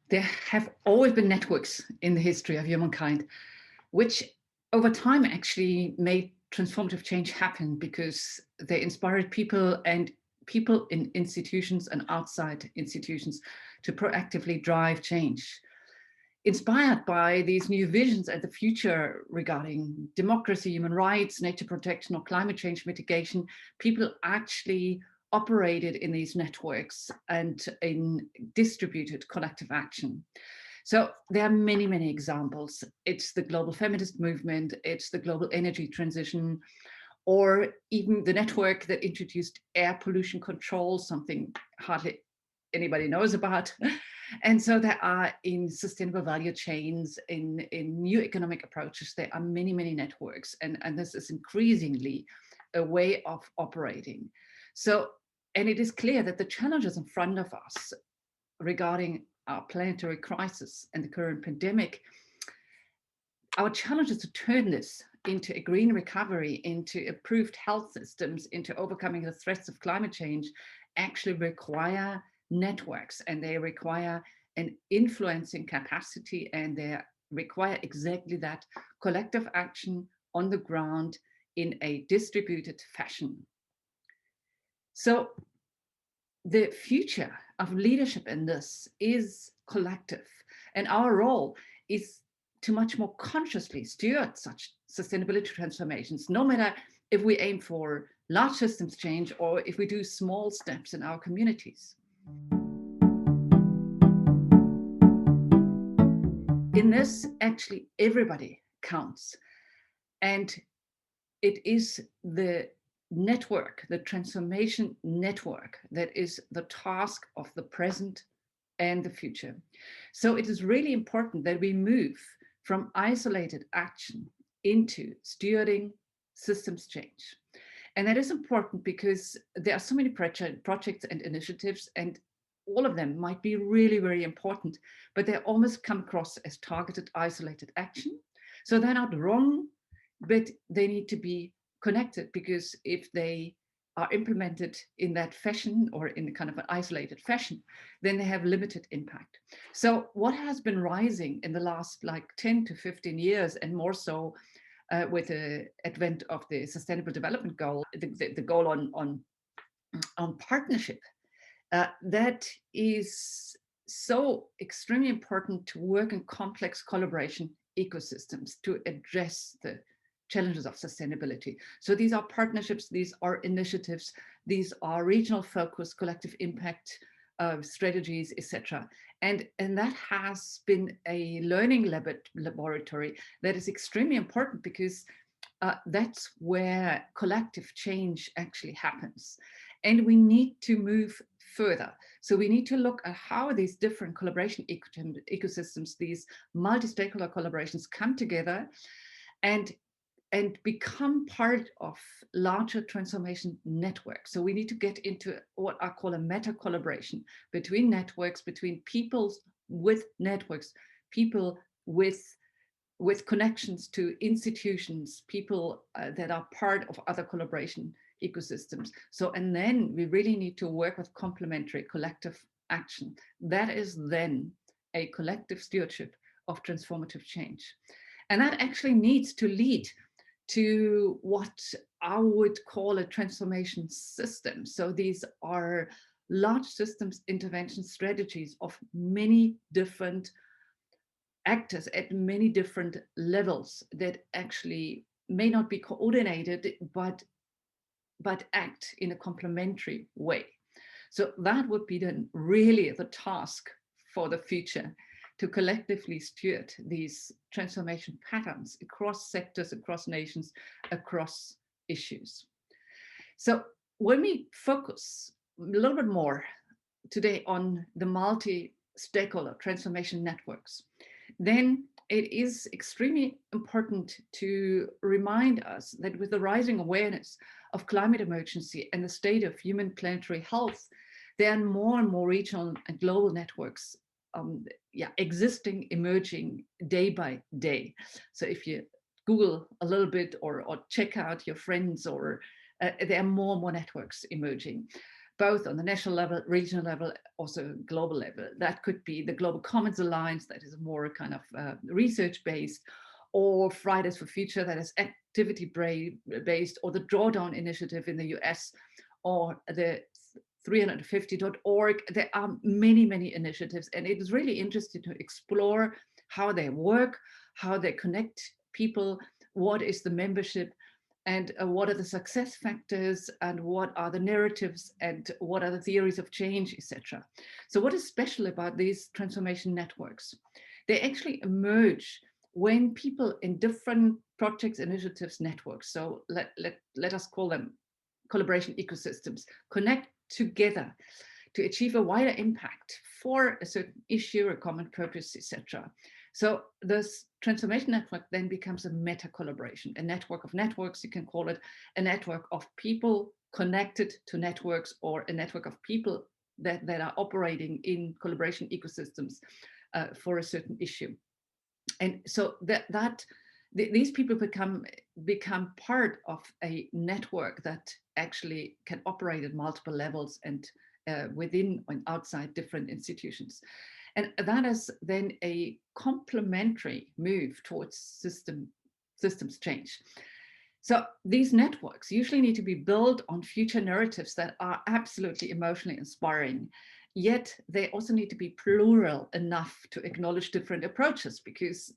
There have always been networks in the history of humankind, which over time actually made transformative change happen because they inspired people and people in institutions and outside institutions to proactively drive change. Inspired by these new visions and the future regarding democracy, human rights, nature protection, or climate change mitigation, people actually operated in these networks and in distributed collective action. So there are many, many examples. It's the global feminist movement, it's the global energy transition, or even the network that introduced air pollution control, something hardly anybody knows about. And so there are in sustainable value chains, in new economic approaches, there are many, many networks. And this is increasingly a way of operating. So, and it is clear that the challenges in front of us regarding our planetary crisis and the current pandemic, our challenge is to turn this into a green recovery, into improved health systems, into overcoming the threats of climate change, actually require networks, and they require an influencing capacity, and they require exactly that collective action on the ground in a distributed fashion. So the future of leadership in this is collective, and our role is to much more consciously steward such sustainability transformations, no matter if we aim for large systems change or if we do small steps in our communities. In this, actually, everybody counts. And it is the network, the transformation network, that is the task of the present and the future. So it is really important that we move from isolated action into stewarding systems change. And that is important because there are so many projects and initiatives, and all of them might be really, very important, but they almost come across as targeted, isolated action. So they're not wrong, but they need to be connected, because if they are implemented in that fashion or in kind of an isolated fashion, then they have limited impact. So what has been rising in the last like 10 to 15 years, and more so with the advent of the Sustainable Development Goal, the goal on partnership, that is so extremely important to work in complex collaboration ecosystems to address the challenges of sustainability. So these are partnerships, these are initiatives, these are regional focus, collective impact strategies, etc. And that has been a learning laboratory that is extremely important, because that's where collective change actually happens. And we need to move further. So we need to look at how these different collaboration ecosystems, these multi-stakeholder collaborations, come together and become part of larger transformation networks. So we need to get into what I call a meta collaboration between networks, between peoples with networks, people with connections to institutions, people that are part of other collaboration ecosystems. So, and then we really need to work with complementary collective action. That is then a collective stewardship of transformative change. And that actually needs to lead to what I would call a transformation system. So these are large systems intervention strategies of many different actors at many different levels that actually may not be coordinated, but act in a complementary way. So that would be then really the task for the future, to collectively steward these transformation patterns across sectors, across nations, across issues. So when we focus a little bit more today on the multi-stakeholder transformation networks, then it is extremely important to remind us that with the rising awareness of climate emergency and the state of human planetary health, there are more and more regional and global networks existing, emerging day by day. So if you Google a little bit or check out your friends, or there are more and more networks emerging. both on the national level, regional level, also global level. That could be the Global Commons Alliance, that is more kind of research-based, or Fridays for Future, that is activity-based, or the Drawdown Initiative in the US, or the 350.org. There are many, many initiatives, and it is really interesting to explore how they work, how they connect people, what is the membership, and what are the success factors, and what are the narratives, and what are the theories of change, etc. So what is special about these transformation networks? They actually emerge when people in different projects, initiatives, networks, so let us call them collaboration ecosystems, connect together to achieve a wider impact for a certain issue, a common purpose, etc. So this transformation network then becomes a meta collaboration, a network of networks. You can call it a network of people connected to networks, or a network of people that are operating in collaboration ecosystems for a certain issue. And so these people become part of a network that actually can operate at multiple levels and within and outside different institutions. And that is then a complementary move towards systems change. So these networks usually need to be built on future narratives that are absolutely emotionally inspiring. Yet they also need to be plural enough to acknowledge different approaches, because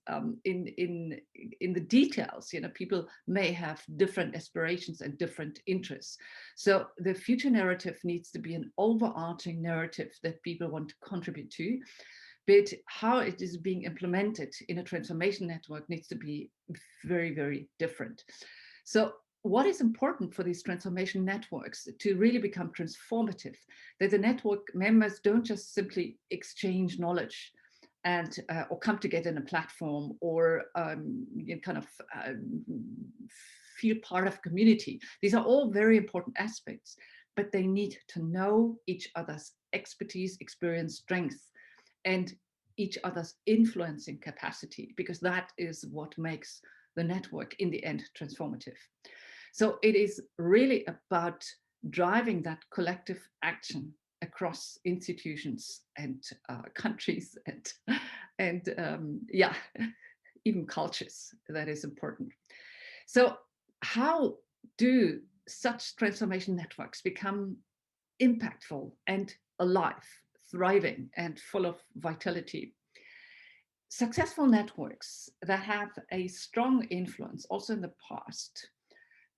in the details, people may have different aspirations and different interests. So the future narrative needs to be an overarching narrative that people want to contribute to, but how it is being implemented in a transformation network needs to be very, very different. So what is important for these transformation networks to really become transformative, that the network members don't just simply exchange knowledge and or come together in a platform, or feel part of community. These are all very important aspects, but they need to know each other's expertise, experience, strength, and each other's influencing capacity, because that is what makes the network in the end transformative. So it is really about driving that collective action across institutions and countries and even cultures. That is important. So how do such transformation networks become impactful and alive, thriving, and full of vitality? Successful networks that have a strong influence also in the past,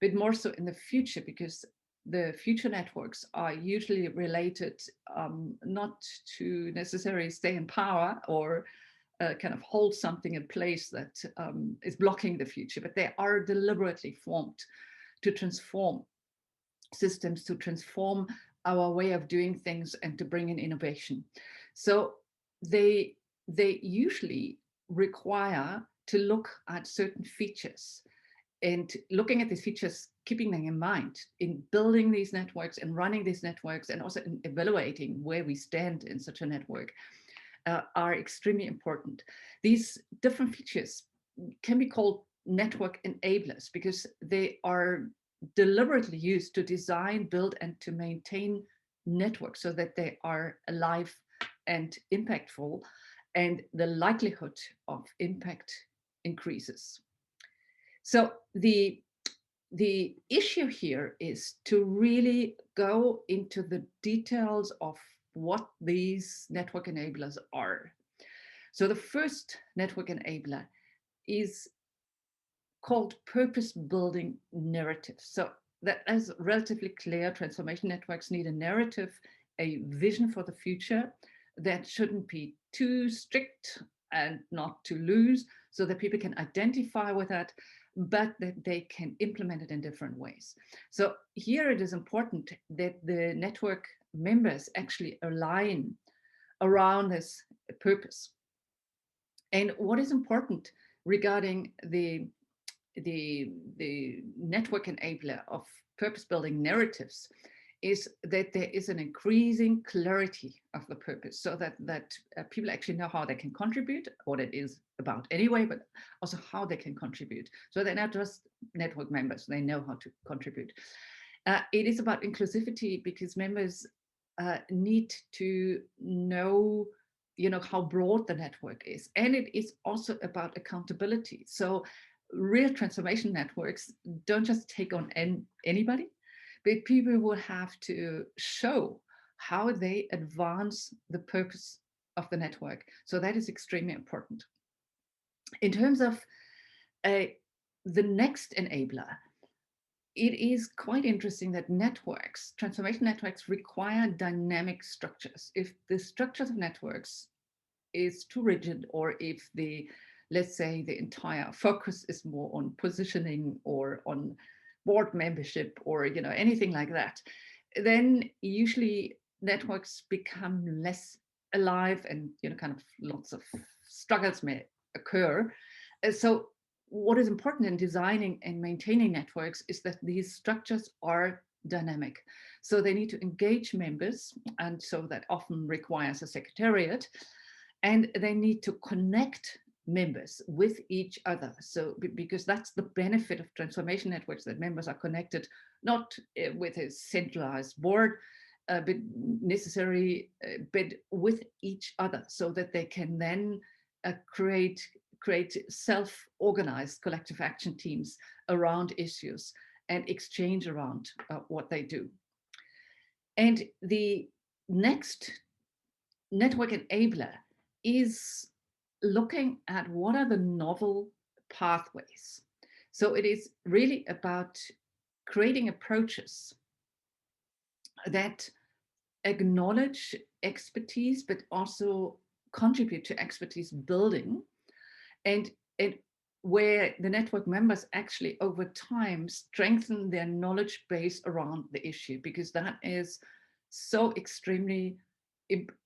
but more so in the future, because the future networks are usually related not to necessarily stay in power or kind of hold something in place that is blocking the future, but they are deliberately formed to transform systems, to transform our way of doing things, and to bring in innovation. So they usually require to look at certain features, and looking at these features, keeping them in mind in building these networks and running these networks, and also in evaluating where we stand in such a network, are extremely important. These different features can be called network enablers, because they are deliberately used to design, build, and to maintain networks so that they are alive and impactful, and the likelihood of impact increases. So the issue here is to really go into the details of what these network enablers are. So the first network enabler is called purpose building narrative. So that is relatively clear. Transformation networks need a narrative, a vision for the future that shouldn't be too strict and not too loose, so that people can identify with that, but that they can implement it in different ways. So here it is important that the network members actually align around this purpose. And what is important regarding the network enabler of purpose building narratives is that there is an increasing clarity of the purpose, so that people actually know how they can contribute, what it is about anyway, but also how they can contribute. So they're not just network members, they know how to contribute. It is about inclusivity because members need to know, how broad the network is. And it is also about accountability. So real transformation networks don't just take on anybody, but people will have to show how they advance the purpose of the network. So that is extremely important. In terms of the next enabler, it is quite interesting that networks, transformation networks, require dynamic structures. If the structures of networks is too rigid, or if let's say the entire focus is more on positioning or on board membership or anything like that, then usually networks become less alive, and kind of lots of struggles may occur. So what is important in designing and maintaining networks is that these structures are dynamic. So they need to engage members, and so that often requires a secretariat, and they need to connect members with each other. So because that's the benefit of transformation networks, that members are connected not with a centralized board, but necessary, but with each other, so that they can then create self-organized collective action teams around issues and exchange around what they do. And the next network enabler is looking at what are the novel pathways. So it is really about creating approaches that acknowledge expertise, but also contribute to expertise building, and where the network members actually over time strengthen their knowledge base around the issue, because that is so extremely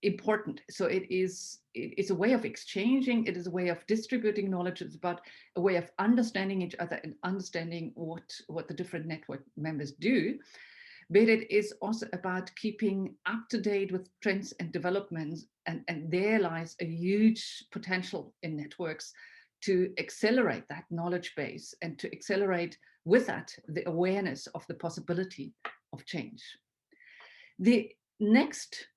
important. So it's a way of exchanging, it is a way of distributing knowledge, it's about a way of understanding each other and understanding what the different network members do. But it is also about keeping up to date with trends and developments, and there lies a huge potential in networks to accelerate that knowledge base and to accelerate with that the awareness of the possibility of change. The next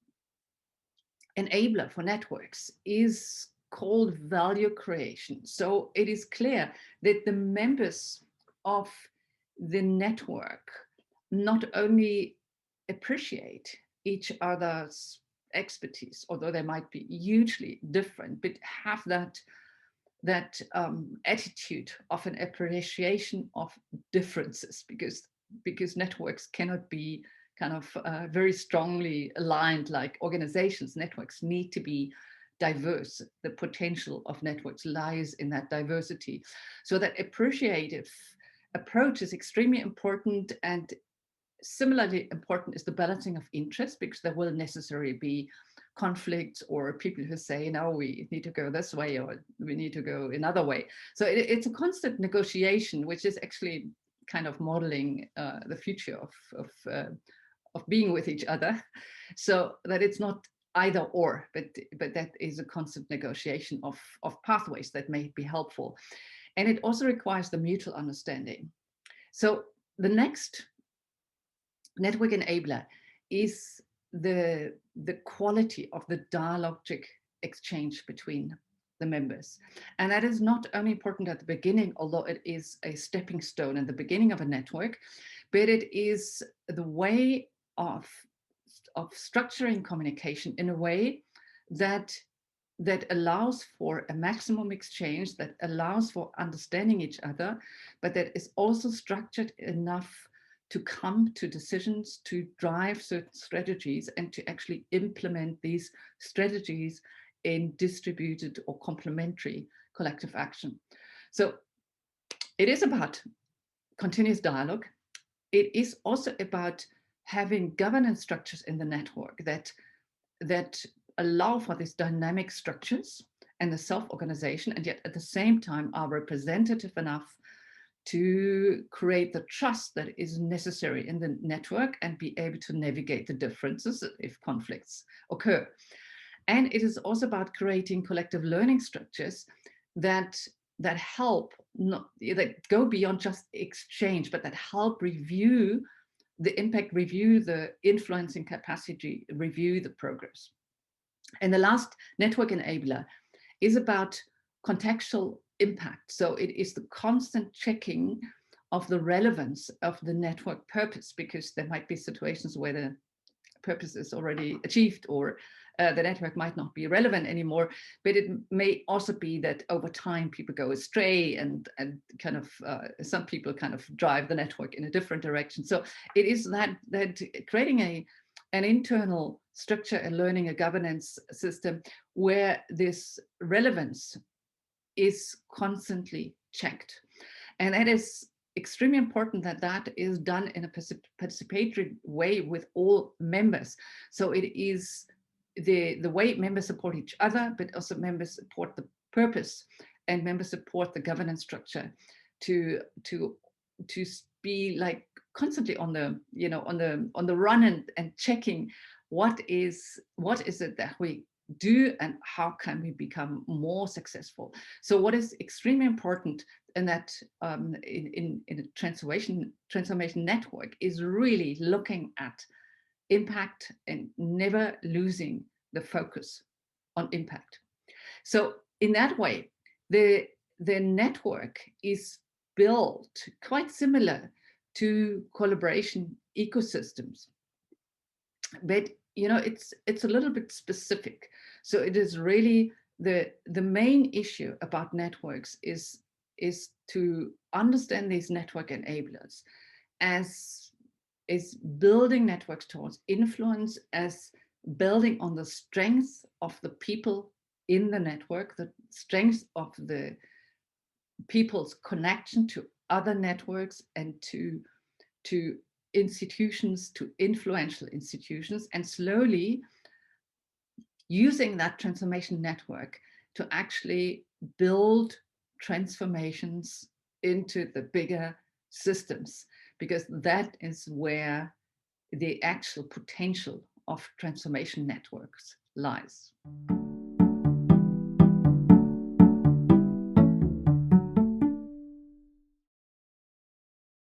enabler for networks is called value creation. So it is clear that the members of the network not only appreciate each other's expertise, although they might be hugely different, but have that attitude of an appreciation of differences, because networks cannot be kind of very strongly aligned like organizations. Networks need to be diverse. The potential of networks lies in that diversity. So that appreciative approach is extremely important, and similarly important is the balancing of interests, because there will necessarily be conflicts or people who say, no, we need to go this way or we need to go another way. So it's a constant negotiation, which is actually kind of modeling the future of being with each other. So that it's not either or, but that is a constant negotiation of pathways that may be helpful. And it also requires the mutual understanding. So the next network enabler is the quality of the dialogic exchange between the members. And that is not only important at the beginning, although it is a stepping stone at the beginning of a network, but it is the way of structuring communication in a way that allows for a maximum exchange, that allows for understanding each other, but that is also structured enough to come to decisions, to drive certain strategies, and to actually implement these strategies in distributed or complementary collective action. So it is about continuous dialogue. It is also about having governance structures in the network that allow for these dynamic structures and the self-organization, and yet at the same time are representative enough to create the trust that is necessary in the network and be able to navigate the differences if conflicts occur. And it is also about creating collective learning structures that help, not that go beyond just exchange, but that help review the impact review, the influencing capacity review, the progress. And the last network enabler is about contextual impact. So it is the constant checking of the relevance of the network purpose, because there might be situations where the purpose is already achieved, or the network might not be relevant anymore. But it may also be that over time people go astray, and kind of some people kind of drive the network in a different direction. So it is that creating an internal structure, a learning, a governance system where this relevance is constantly checked. And that is extremely important, that that is done in a participatory way with all members. So it is the way members support each other, but also members support the purpose, and members support the governance structure to be like constantly on the, you know, on the run, and checking what is it that we do, and how can we become more successful. So what is extremely important in that in a transformation network is really looking at impact and never losing the focus on impact. So in that way, the network is built quite similar to collaboration ecosystems, but you know, it's a little bit specific. So it is really the main issue about networks is to understand these network enablers as is building networks towards influence, as building on the strength of the people in the network, the strength of the people's connection to other networks and to institutions, to influential institutions, and slowly using that transformation network to actually build transformations into the bigger systems, because that is where the actual potential of transformation networks lies.